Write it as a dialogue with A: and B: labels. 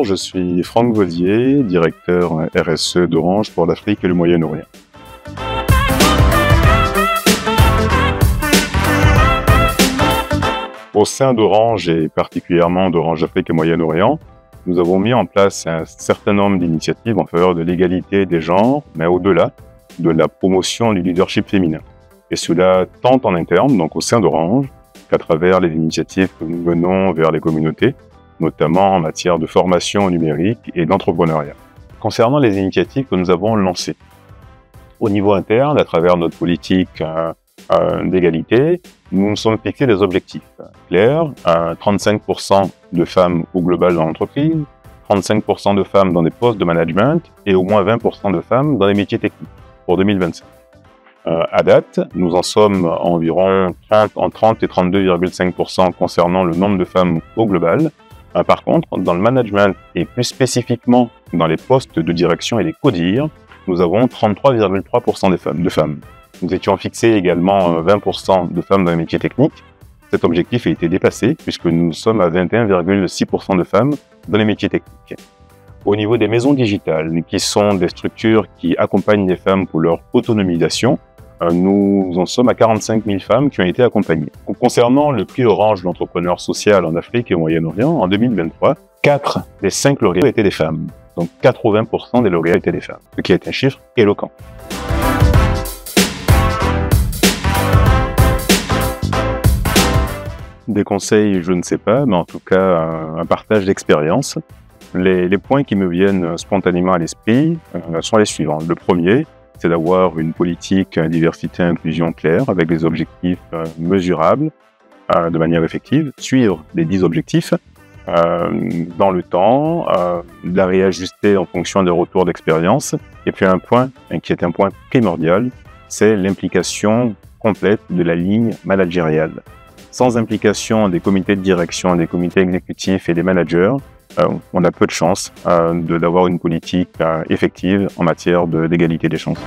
A: Bonjour, je suis Franck Vaudier, directeur RSE d'Orange pour l'Afrique et le Moyen-Orient. Au sein d'Orange et particulièrement d'Orange Afrique et Moyen-Orient, nous avons mis en place un certain nombre d'initiatives en faveur de l'égalité des genres, mais au-delà de la promotion du leadership féminin. Et cela tant en interne, donc au sein d'Orange, qu'à travers les initiatives que nous menons vers les communautés, notamment en matière de formation numérique et d'entrepreneuriat. Concernant les initiatives que nous avons lancées, au niveau interne, à travers notre politique d'égalité, nous nous sommes fixés des objectifs clairs, 35% de femmes au global dans l'entreprise, 35% de femmes dans des postes de management et au moins 20% de femmes dans les métiers techniques pour 2025. À date, nous en sommes à environ 30 et 32,5% concernant le nombre de femmes au global. Par contre, dans le management et plus spécifiquement dans les postes de direction et les codires, nous avons 33,3% de femmes. Nous étions fixés également 20% de femmes dans les métiers techniques. Cet objectif a été dépassé puisque nous sommes à 21,6% de femmes dans les métiers techniques. Au niveau des maisons digitales, qui sont des structures qui accompagnent les femmes pour leur autonomisation, nous en sommes à 45 000 femmes qui ont été accompagnées. Concernant le prix Orange de l'entrepreneur social en Afrique et au Moyen-Orient, en 2023, 4 des 5 lauréats étaient des femmes. Donc 80% des lauréats étaient des femmes, ce qui est un chiffre éloquent. Des conseils, je ne sais pas, mais en tout cas, un partage d'expérience. Les points qui me viennent spontanément à l'esprit sont les suivants. Le premier, c'est d'avoir une politique diversité-inclusion claire avec des objectifs mesurables de manière effective, suivre les 10 objectifs dans le temps, la réajuster en fonction des retours d'expérience. Et puis un point qui est un point primordial, c'est l'implication complète de la ligne managériale. Sans implication des comités de direction, des comités exécutifs et des managers, on a peu de chances d'avoir une politique effective en matière d'égalité des chances.